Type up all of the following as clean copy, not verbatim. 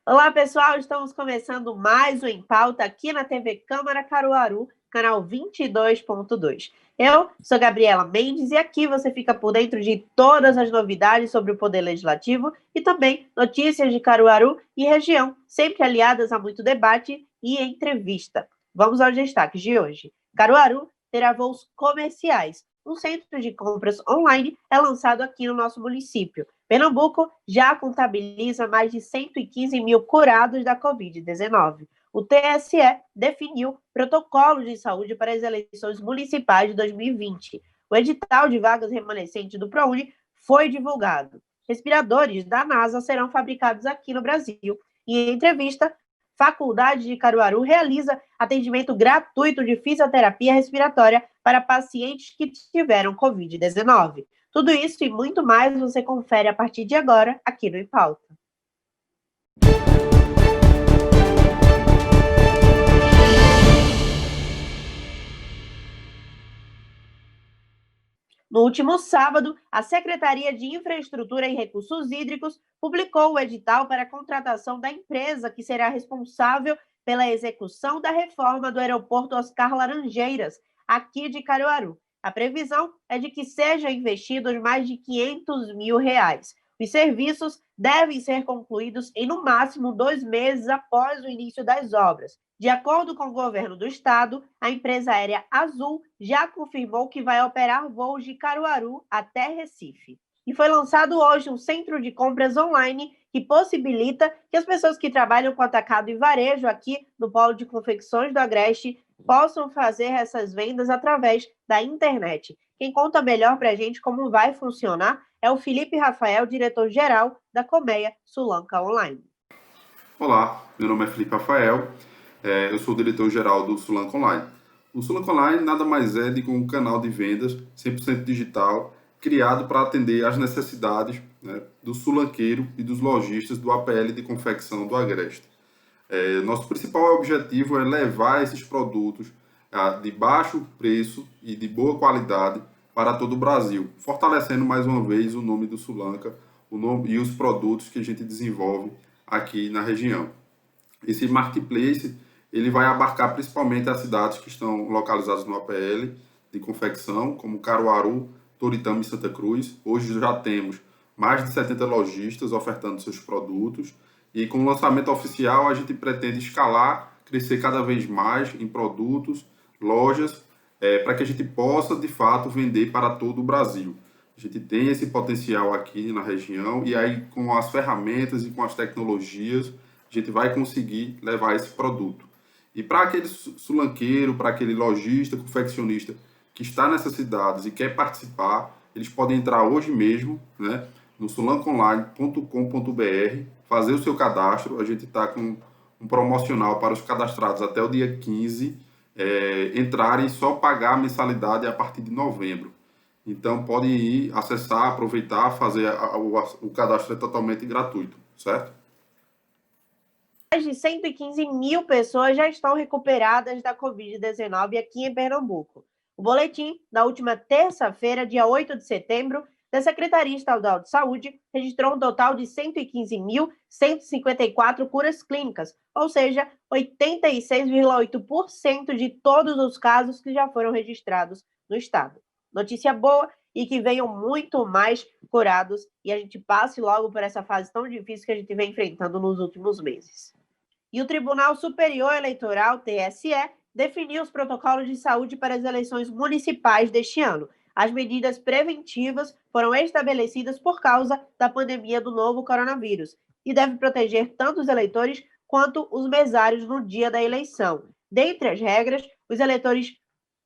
Olá, pessoal! Estamos começando mais um Em Pauta aqui na TV Câmara Caruaru, canal 22.2. Eu sou Gabriela Mendes e aqui você fica por dentro de todas as novidades sobre o Poder Legislativo e também notícias de Caruaru e região, sempre aliadas a muito debate e entrevista. Vamos aos destaques de hoje. Caruaru terá voos comerciais. Um centro de compras online é lançado aqui no nosso município. Pernambuco já contabiliza mais de 115 mil curados da Covid-19. O TSE definiu protocolo de saúde para as eleições municipais de 2020. O edital de vagas remanescentes do ProUni foi divulgado. Respiradores da NASA serão fabricados aqui no Brasil. E em entrevista, Faculdade de Caruaru realiza atendimento gratuito de fisioterapia respiratória para pacientes que tiveram Covid-19. Tudo isso e muito mais você confere a partir de agora aqui no Em Pauta. No último sábado, a Secretaria de Infraestrutura e Recursos Hídricos publicou o edital para a contratação da empresa que será responsável pela execução da reforma do aeroporto Oscar Laranjeiras, aqui de Caruaru. A previsão é de que sejam investidos mais de R$ 500 mil. Os serviços devem ser concluídos em no máximo 2 meses após o início das obras. De acordo com o governo do estado, a empresa aérea Azul já confirmou que vai operar voos de Caruaru até Recife. E foi lançado hoje um centro de compras online que possibilita que as pessoas que trabalham com atacado e varejo aqui no Polo de Confecções do Agreste possam fazer essas vendas através da internet. Quem conta melhor para a gente como vai funcionar é o Felipe Rafael, diretor-geral da Colmeia Sulanca Online. Olá, meu nome é Felipe Rafael, eu sou o diretor-geral do Sulanca Online. O Sulanca Online nada mais é do que um canal de vendas 100% digital criado para atender às necessidades, né, do sulanqueiro e dos lojistas do APL de confecção do Agreste. Nosso principal objetivo é levar esses produtos de baixo preço e de boa qualidade para todo o Brasil, fortalecendo mais uma vez o nome do Sulanca e os produtos que a gente desenvolve aqui na região. Esse marketplace ele vai abarcar principalmente as cidades que estão localizadas no APL de confecção, como Caruaru, Toritama e Santa Cruz. Hoje já temos mais de 70 lojistas ofertando seus produtos e com o lançamento oficial a gente pretende escalar, crescer cada vez mais em produtos, lojas, para que a gente possa de fato vender para todo o Brasil. A gente tem esse potencial aqui na região e aí com as ferramentas e com as tecnologias a gente vai conseguir levar esse produto. E para aquele sulanqueiro, para aquele lojista, confeccionista que está nessas cidades e quer participar, eles podem entrar hoje mesmo, né, no sulancaonline.com.br, fazer o seu cadastro. A gente está com um promocional para os cadastrados até o dia 15, entrarem e só pagar a mensalidade a partir de novembro. Então, podem ir, acessar, aproveitar, fazer o cadastro é totalmente gratuito, certo? Mais de 115 mil pessoas já estão recuperadas da Covid-19 aqui em Pernambuco. O boletim, da última terça-feira, dia 8 de setembro, da Secretaria Estadual de Saúde, registrou um total de 115.154 curas clínicas, ou seja, 86,8% de todos os casos que já foram registrados no estado. Notícia boa e que venham muito mais curados e a gente passe logo por essa fase tão difícil que a gente vem enfrentando nos últimos meses. E o Tribunal Superior Eleitoral, TSE, definiu os protocolos de saúde para as eleições municipais deste ano. As medidas preventivas foram estabelecidas por causa da pandemia do novo coronavírus e devem proteger tanto os eleitores quanto os mesários no dia da eleição. Dentre as regras, os eleitores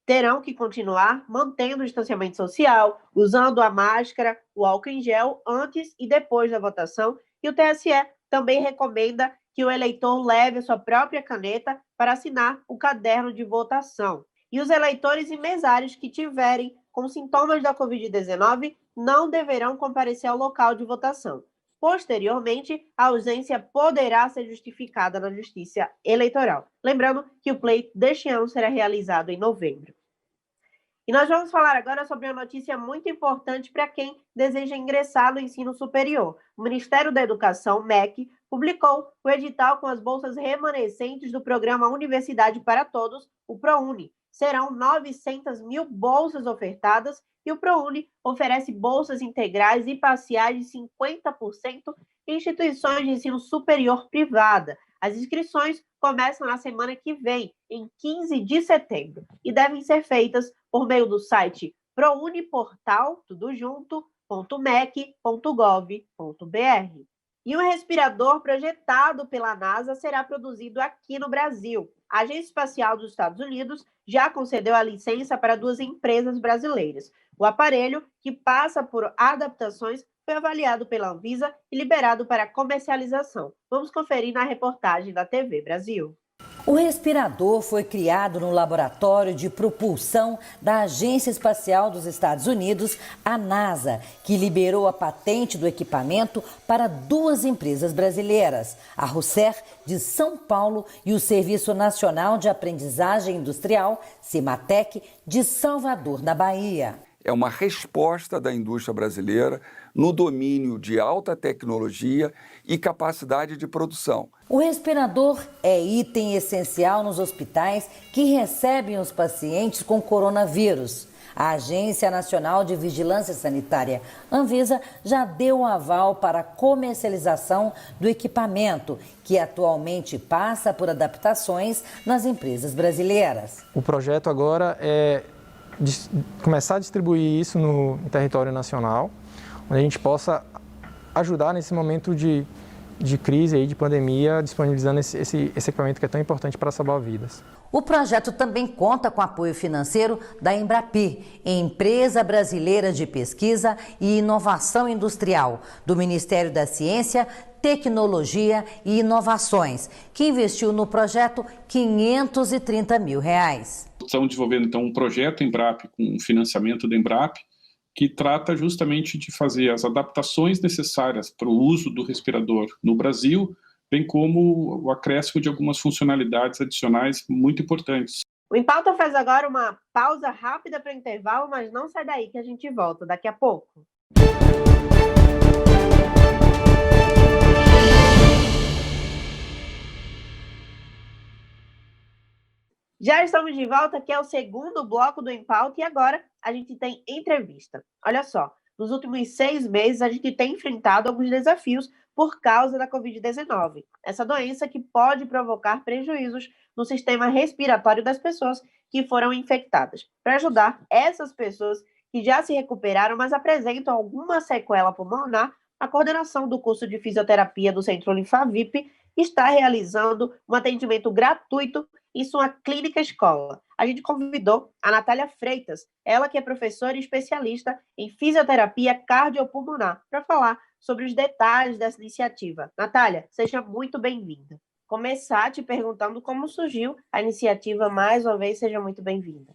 terão que continuar mantendo o distanciamento social, usando a máscara, o álcool em gel antes e depois da votação, e o TSE também recomenda que o eleitor leve a sua própria caneta para assinar o caderno de votação. E os eleitores e mesários que tiverem com sintomas da Covid-19 não deverão comparecer ao local de votação. Posteriormente, a ausência poderá ser justificada na Justiça Eleitoral. Lembrando que o pleito deste ano será realizado em novembro. E nós vamos falar agora sobre uma notícia muito importante para quem deseja ingressar no ensino superior. O Ministério da Educação, MEC, publicou o edital com as bolsas remanescentes do programa Universidade para Todos, o ProUni. Serão 900 mil bolsas ofertadas e o ProUni oferece bolsas integrais e parciais de 50% em instituições de ensino superior privada. As inscrições começam na semana que vem, em 15 de setembro, e devem ser feitas por meio do site prouniportal, tudo junto, .mec.gov.br. E um respirador projetado pela NASA será produzido aqui no Brasil. A Agência Espacial dos Estados Unidos já concedeu a licença para 2 empresas brasileiras. O aparelho, que passa por adaptações, foi avaliado pela Anvisa e liberado para comercialização. Vamos conferir na reportagem da TV Brasil. O respirador foi criado no laboratório de propulsão da Agência Espacial dos Estados Unidos, a NASA, que liberou a patente do equipamento para 2 empresas brasileiras, a Russer, de São Paulo, e o Serviço Nacional de Aprendizagem Industrial, Cimatec, de Salvador, na Bahia. É uma resposta da indústria brasileira no domínio de alta tecnologia e capacidade de produção. O respirador é item essencial nos hospitais que recebem os pacientes com coronavírus. A Agência Nacional de Vigilância Sanitária, Anvisa, já deu um aval para a comercialização do equipamento, que atualmente passa por adaptações nas empresas brasileiras. O projeto agora é começar a distribuir isso no território nacional, onde a gente possa ajudar nesse momento de crise, aí, de pandemia, disponibilizando esse equipamento que é tão importante para salvar vidas. O projeto também conta com apoio financeiro da Embrapi, Empresa Brasileira de Pesquisa e Inovação Industrial, do Ministério da Ciência, Tecnologia e Inovações, que investiu no projeto R$530 mil. Estamos desenvolvendo então um projeto Embrapi com financiamento da Embrapi, que trata justamente de fazer as adaptações necessárias para o uso do respirador no Brasil, bem como o acréscimo de algumas funcionalidades adicionais muito importantes. O Em Pauta faz agora uma pausa rápida para o intervalo, mas não sai daí que a gente volta daqui a pouco. Já estamos de volta, que é o segundo bloco do Em Pauta, e agora a gente tem entrevista. Olha só, nos últimos 6 meses a gente tem enfrentado alguns desafios por causa da Covid-19. Essa doença que pode provocar prejuízos no sistema respiratório das pessoas que foram infectadas. Para ajudar essas pessoas que já se recuperaram, mas apresentam alguma sequela pulmonar, a coordenação do curso de fisioterapia do Centro Unifavip está realizando um atendimento gratuito em sua clínica escola. A gente convidou a Natália Freitas, ela que é professora e especialista em fisioterapia cardiopulmonar, para falar sobre os detalhes dessa iniciativa. Natália, seja muito bem-vinda. Começar te perguntando como surgiu a iniciativa, mais uma vez, seja muito bem-vinda.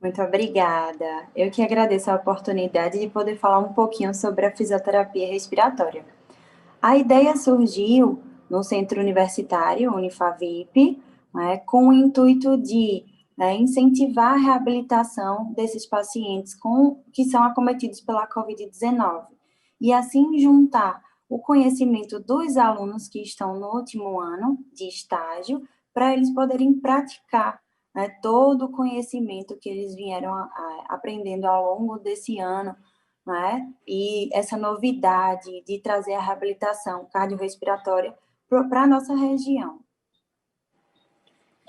Muito obrigada. Eu que agradeço a oportunidade de poder falar um pouquinho sobre a fisioterapia respiratória. A ideia surgiu no Centro Universitário Unifavip, com o intuito de incentivar a reabilitação desses pacientes que são acometidos pela Covid-19 e assim juntar o conhecimento dos alunos que estão no último ano de estágio para eles poderem praticar todo o conhecimento que eles vieram aprendendo ao longo desse ano, e essa novidade de trazer a reabilitação cardiorrespiratória para a nossa região.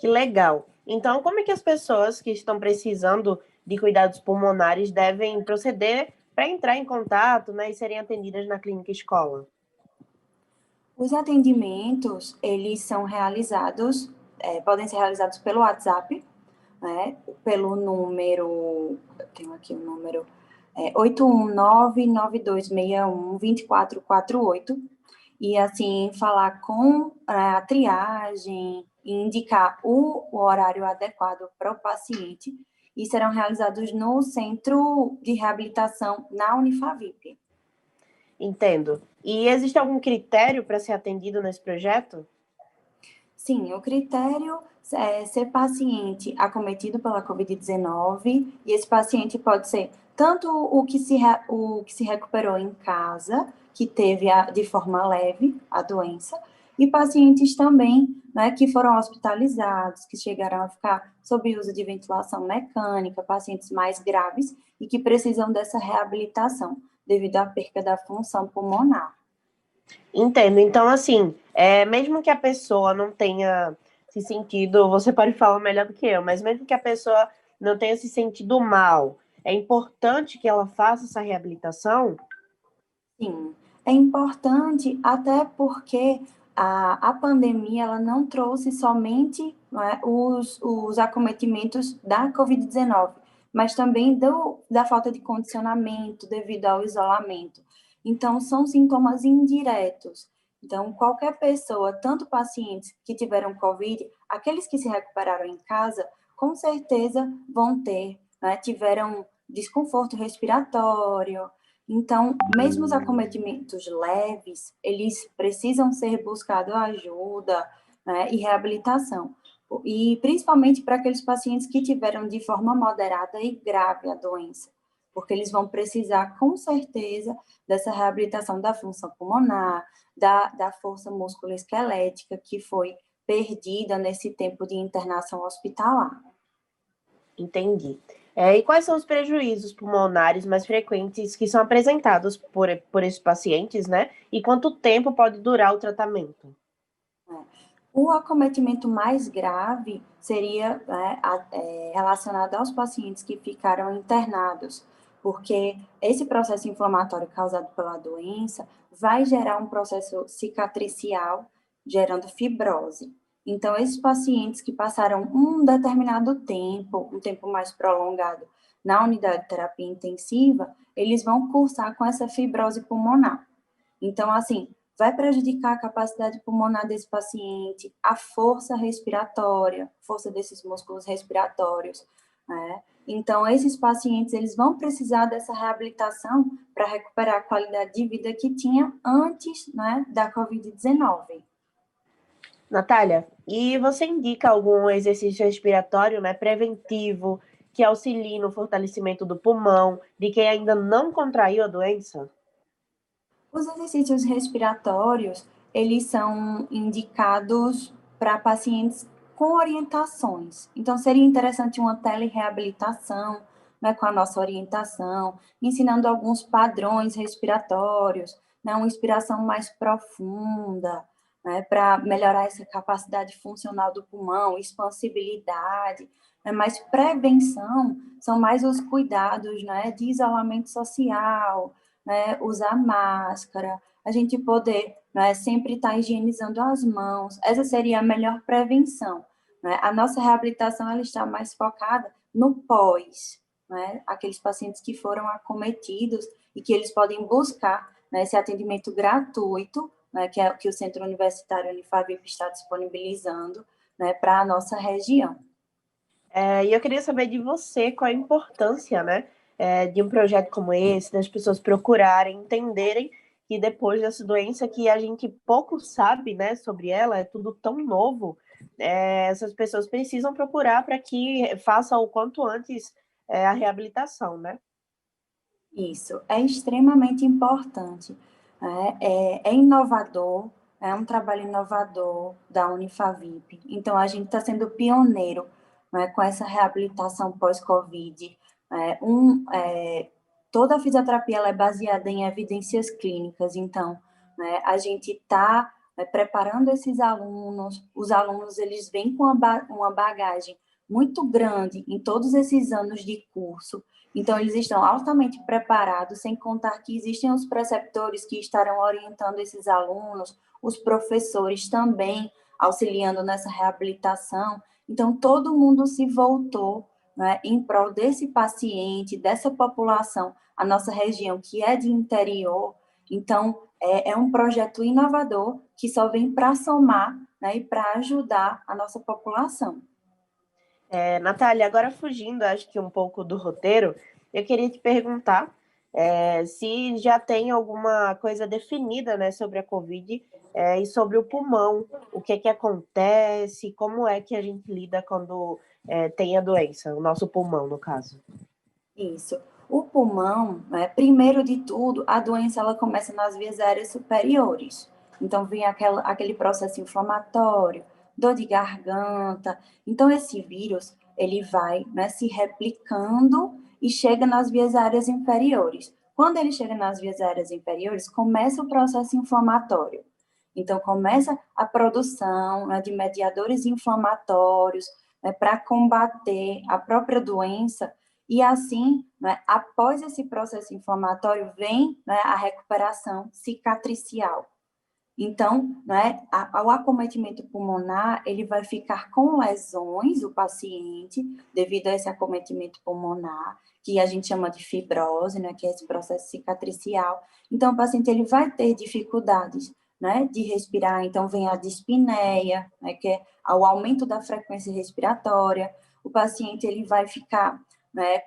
Que legal! Então, como é que as pessoas que estão precisando de cuidados pulmonares devem proceder para entrar em contato, e serem atendidas na clínica escola? Os atendimentos, eles são realizados, podem ser realizados pelo WhatsApp, pelo número, eu tenho aqui o número, 819-9261-2448, e assim falar com a triagem, e indicar o horário adequado para o paciente, e serão realizados no Centro de Reabilitação na Unifavip. Entendo. E existe algum critério para ser atendido nesse projeto? Sim, o critério é ser paciente acometido pela Covid-19, e esse paciente pode ser tanto o que se recuperou em casa, que teve de forma leve a doença, e pacientes também, né, que foram hospitalizados, que chegaram a ficar sob uso de ventilação mecânica, pacientes mais graves e que precisam dessa reabilitação devido à perca da função pulmonar. Entendo. Então, assim, mesmo que a pessoa não tenha se sentido, você pode falar melhor do que eu, mas mesmo que a pessoa não tenha se sentido mal, é importante que ela faça essa reabilitação? Sim, é importante até porque a pandemia ela não trouxe somente, né, os acometimentos da Covid-19, mas também da falta de condicionamento devido ao isolamento. Então, são sintomas indiretos. Então, qualquer pessoa, tanto pacientes que tiveram Covid, aqueles que se recuperaram em casa, com certeza vão ter, né, tiveram desconforto respiratório. Então, mesmo os acometimentos leves, eles precisam ser buscado ajuda, né, e reabilitação. E principalmente para aqueles pacientes que tiveram de forma moderada e grave a doença, porque eles vão precisar, com certeza, dessa reabilitação da função pulmonar, da força musculoesquelética que foi perdida nesse tempo de internação hospitalar. Entendi. E quais são os prejuízos pulmonares mais frequentes que são apresentados por esses pacientes, né? E quanto tempo pode durar o tratamento? O acometimento mais grave seria, né, relacionado aos pacientes que ficaram internados, porque esse processo inflamatório causado pela doença vai gerar um processo cicatricial, gerando fibrose. Então, esses pacientes que passaram um determinado tempo, um tempo mais prolongado, na unidade de terapia intensiva, eles vão cursar com essa fibrose pulmonar. Então, assim, vai prejudicar a capacidade pulmonar desse paciente, a força respiratória, força desses músculos respiratórios, né? Então, esses pacientes, eles vão precisar dessa reabilitação para recuperar a qualidade de vida que tinha antes, né, da Covid-19. Natália, e você indica algum exercício respiratório, né, preventivo, que auxilie no fortalecimento do pulmão de quem ainda não contraiu a doença? Os exercícios respiratórios, eles são indicados para pacientes com orientações. Então, seria interessante uma telereabilitação, né, com a nossa orientação, ensinando alguns padrões respiratórios, né, uma inspiração mais profunda, né, para melhorar essa capacidade funcional do pulmão, expansibilidade, né, mas prevenção são mais os cuidados, né, de isolamento social, né, usar máscara, a gente poder, né, sempre estar higienizando as mãos. Essa seria a melhor prevenção. Né? A nossa reabilitação ela está mais focada no pós, né? Aqueles pacientes que foram acometidos e que eles podem buscar, né, esse atendimento gratuito, né, que o Centro Universitário Unifavip está disponibilizando, né, para a nossa região. E eu queria saber de você qual a importância, né, de um projeto como esse, das pessoas procurarem, entenderem que depois dessa doença que a gente pouco sabe, né, sobre ela, é tudo tão novo, essas pessoas precisam procurar para que faça o quanto antes a reabilitação, né? Isso, é extremamente importante. Né? É inovador, é um trabalho inovador da Unifavip. Então, a gente está sendo pioneiro, né, com essa reabilitação pós-Covid. Toda a fisioterapia ela é baseada em evidências clínicas, então, né, a gente está preparando esses alunos, os alunos eles vêm com uma bagagem muito grande em todos esses anos de curso, então eles estão altamente preparados, sem contar que existem os preceptores que estarão orientando esses alunos, os professores também auxiliando nessa reabilitação, então todo mundo se voltou, né, em prol desse paciente, dessa população, a nossa região que é de interior, então é um projeto inovador que só vem para somar, né, e para ajudar a nossa população. Natália, agora fugindo, acho que um pouco do roteiro, eu queria te perguntar se já tem alguma coisa definida, né, sobre a Covid e sobre o pulmão, o que acontece, como é que a gente lida quando tem a doença, o nosso pulmão, no caso. Isso. O pulmão, né, primeiro de tudo, a doença ela começa nas vias aéreas superiores. Então, vem aquele processo inflamatório, dor de garganta. Então, esse vírus, ele vai, né, se replicando e chega nas vias aéreas inferiores. Quando ele chega nas vias aéreas inferiores, começa o processo inflamatório. Então, começa a produção, né, de mediadores inflamatórios, né, para combater a própria doença. E assim, né, após esse processo inflamatório, vem, né, a recuperação cicatricial. Então, né, o acometimento pulmonar, ele vai ficar com lesões, o paciente, devido a esse acometimento pulmonar, que a gente chama de fibrose, né, que é esse processo cicatricial. Então, o paciente ele vai ter dificuldades, né, de respirar, então vem a dispneia, né, que é o aumento da frequência respiratória. O paciente ele vai ficar, né,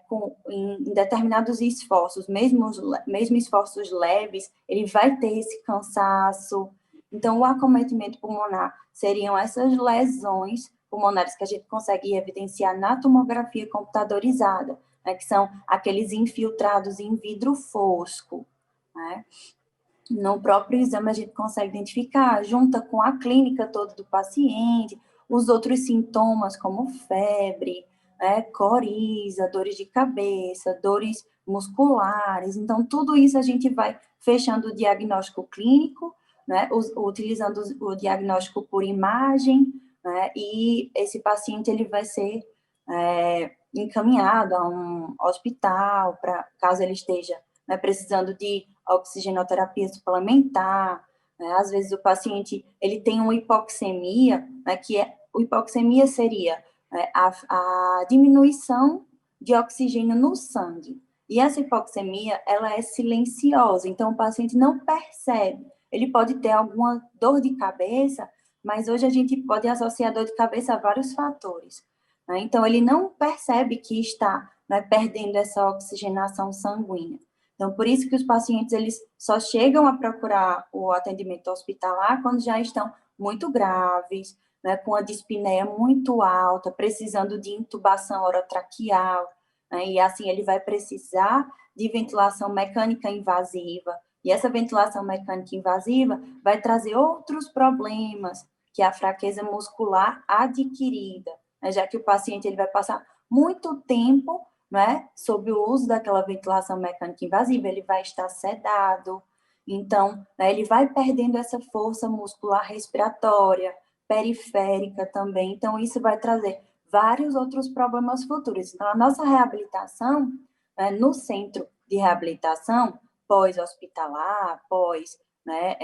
em determinados esforços, mesmo esforços leves, ele vai ter esse cansaço. Então, o acometimento pulmonar seriam essas lesões pulmonares que a gente consegue evidenciar na tomografia computadorizada, né, que são aqueles infiltrados em vidro fosco, né? No próprio exame a gente consegue identificar, junta com a clínica toda do paciente, os outros sintomas como febre, né, coriza, dores de cabeça, dores musculares. Então, tudo isso a gente vai fechando o diagnóstico clínico, né, utilizando o diagnóstico por imagem, né, e esse paciente ele vai ser encaminhado a um hospital, caso ele esteja, né, precisando de oxigenoterapia suplementar, né? Às vezes o paciente ele tem uma hipoxemia, né, hipoxemia seria, né, a diminuição de oxigênio no sangue. E essa hipoxemia, ela é silenciosa, então o paciente não percebe. Ele pode ter alguma dor de cabeça, mas hoje a gente pode associar dor de cabeça a vários fatores, né? Então, ele não percebe que está, né, perdendo essa oxigenação sanguínea. Então, por isso que os pacientes, eles só chegam a procurar o atendimento hospitalar quando já estão muito graves, né, com a dispneia muito alta, precisando de intubação orotraqueal, né, e assim ele vai precisar de ventilação mecânica invasiva. E essa ventilação mecânica invasiva vai trazer outros problemas, que é a fraqueza muscular adquirida, né, já que o paciente ele vai passar muito tempo, né, sob o uso daquela ventilação mecânica invasiva, ele vai estar sedado, então, né, ele vai perdendo essa força muscular respiratória, periférica também, então isso vai trazer vários outros problemas futuros. Então, a nossa reabilitação, né, no centro de reabilitação, pós-hospitalar, né,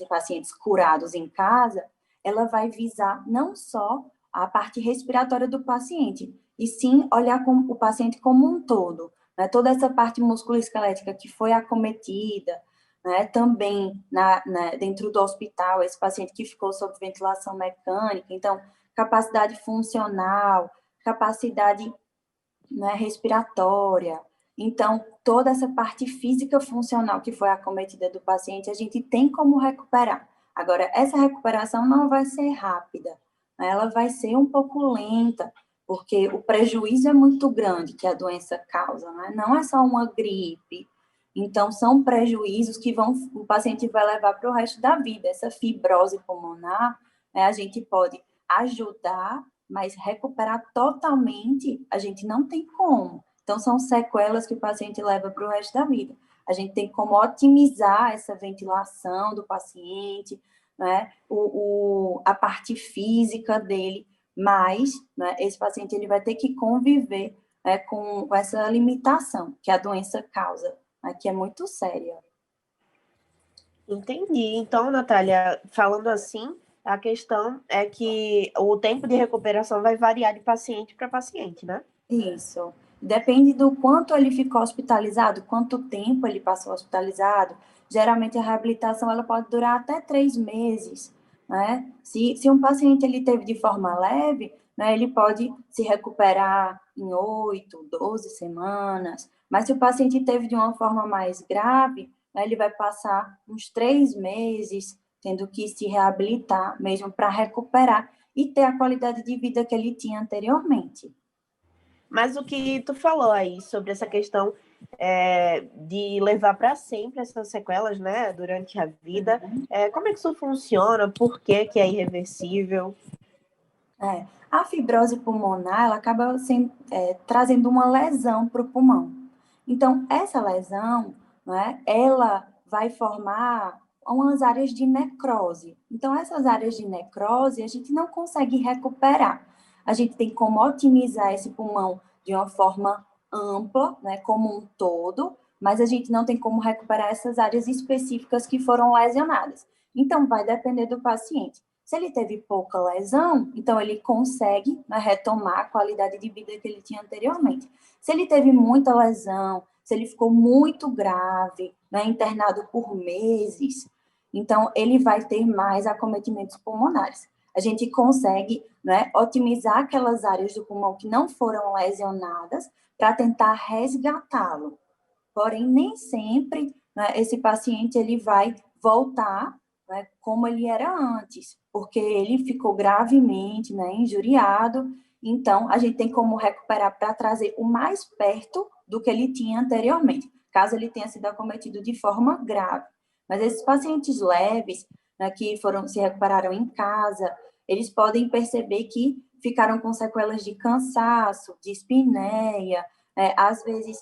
pacientes curados em casa, ela vai visar não só a parte respiratória do paciente, e sim olhar o paciente como um todo, né? Toda essa parte musculoesquelética que foi acometida, né? Também dentro do hospital, esse paciente que ficou sob ventilação mecânica, então, capacidade funcional, capacidade, né, respiratória. Então, toda essa parte física funcional que foi acometida do paciente, a gente tem como recuperar. Agora, essa recuperação não vai ser rápida, né? Ela vai ser um pouco lenta, porque o prejuízo é muito grande que a doença causa, né? Não é só uma gripe. Então, são prejuízos que o paciente vai levar para o resto da vida. Essa fibrose pulmonar, né, a gente pode ajudar, mas recuperar totalmente, a gente não tem como. Então, são sequelas que o paciente leva para o resto da vida. A gente tem como otimizar essa ventilação do paciente, né, a parte física dele, mas, né, esse paciente ele vai ter que conviver, né, com essa limitação que a doença causa, né, que é muito séria. Entendi. Então, Natália, falando assim, a questão é que o tempo de recuperação vai variar de paciente para paciente, né? Isso. Depende do quanto ele ficou hospitalizado, quanto tempo ele passou hospitalizado. Geralmente, a reabilitação ela pode durar até 3 meses. Né? Se um paciente ele teve de forma leve, né, ele pode se recuperar em 8, 12 semanas, mas se o paciente teve de uma forma mais grave, né, ele vai passar uns 3 meses tendo que se reabilitar mesmo para recuperar e ter a qualidade de vida que ele tinha anteriormente. Mas o que tu falou aí sobre essa questão de levar para sempre essas sequelas, né, durante a vida. Como é que isso funciona? Por que é irreversível? A fibrose pulmonar, ela acaba trazendo uma lesão para o pulmão. Então, essa lesão, né, ela vai formar umas áreas de necrose. Então, essas áreas de necrose, a gente não consegue recuperar. A gente tem como otimizar esse pulmão de uma forma ampla, né, como um todo, mas a gente não tem como recuperar essas áreas específicas que foram lesionadas. Então, vai depender do paciente. Se ele teve pouca lesão, então ele consegue, né, retomar a qualidade de vida que ele tinha anteriormente. Se ele teve muita lesão, se ele ficou muito grave, né, internado por meses, então ele vai ter mais acometimentos pulmonares. A gente consegue, né, otimizar aquelas áreas do pulmão que não foram lesionadas para tentar resgatá-lo. Porém, nem sempre, né, esse paciente ele vai voltar, né, como ele era antes, porque ele ficou gravemente, né, injuriado. Então, a gente tem como recuperar para trazer o mais perto do que ele tinha anteriormente, caso ele tenha sido acometido de forma grave. Mas esses pacientes leves, né, que se recuperaram em casa, eles podem perceber que ficaram com sequelas de cansaço, de espineia, às vezes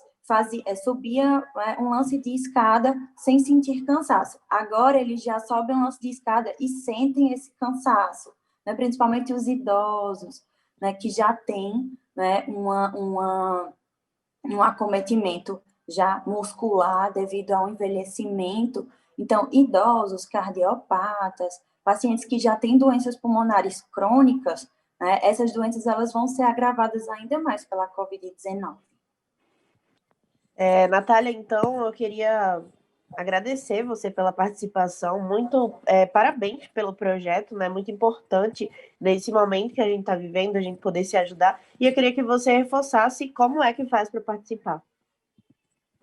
subia um lance de escada sem sentir cansaço. Agora eles já sobem um lance de escada e sentem esse cansaço, né? Principalmente os idosos, né, que já têm, né, um acometimento já muscular devido ao envelhecimento. Então, idosos, cardiopatas, pacientes que já têm doenças pulmonares crônicas, né, essas doenças elas vão ser agravadas ainda mais pela COVID-19. Natália, então, eu queria agradecer você pela participação, parabéns pelo projeto, né? Muito importante nesse momento que a gente está vivendo, a gente poder se ajudar, e eu queria que você reforçasse como é que faz para participar.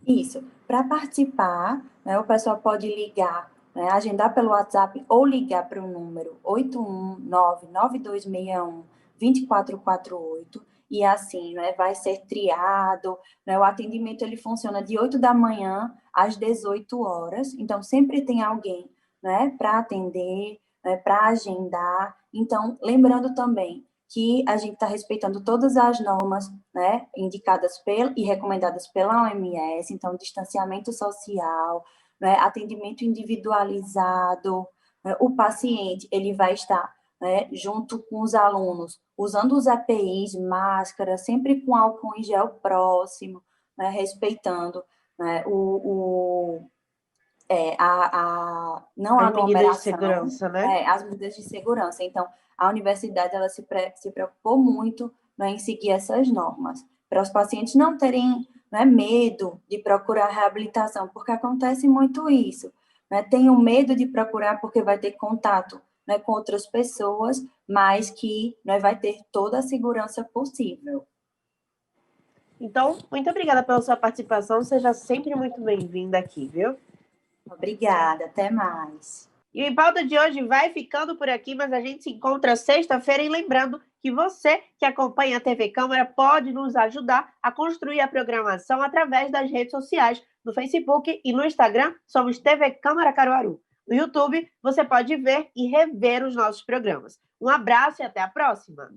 Isso, para participar, né, o pessoal pode ligar, né, agendar pelo WhatsApp ou ligar para o número 819-9261-2448, e assim, né, vai ser triado, né, o atendimento ele funciona de 8 da manhã às 18 horas, então sempre tem alguém, né, para atender, né, para agendar. Então, lembrando também que a gente está respeitando todas as normas, né, indicadas e recomendadas pela OMS, então distanciamento social, né, atendimento individualizado, né, o paciente ele vai estar, né, junto com os alunos, usando os EPIs, máscara, sempre com álcool em gel próximo, né, respeitando, né, não a aglomeração, medidas de segurança, né? as medidas de segurança. Então, a universidade ela se preocupou muito, né, em seguir essas normas, para os pacientes não terem, né, medo de procurar reabilitação, porque acontece muito isso, né? Tenham medo de procurar porque vai ter contato, né, com outras pessoas, mas que, né, vai ter toda a segurança possível. Então, muito obrigada pela sua participação, seja sempre muito bem-vinda aqui, viu? Obrigada, até mais. E o Em Pauta de hoje vai ficando por aqui, mas a gente se encontra sexta-feira, e lembrando que você que acompanha a TV Câmara pode nos ajudar a construir a programação através das redes sociais, no Facebook e no Instagram, somos TV Câmara Caruaru. No YouTube, você pode ver e rever os nossos programas. Um abraço e até a próxima!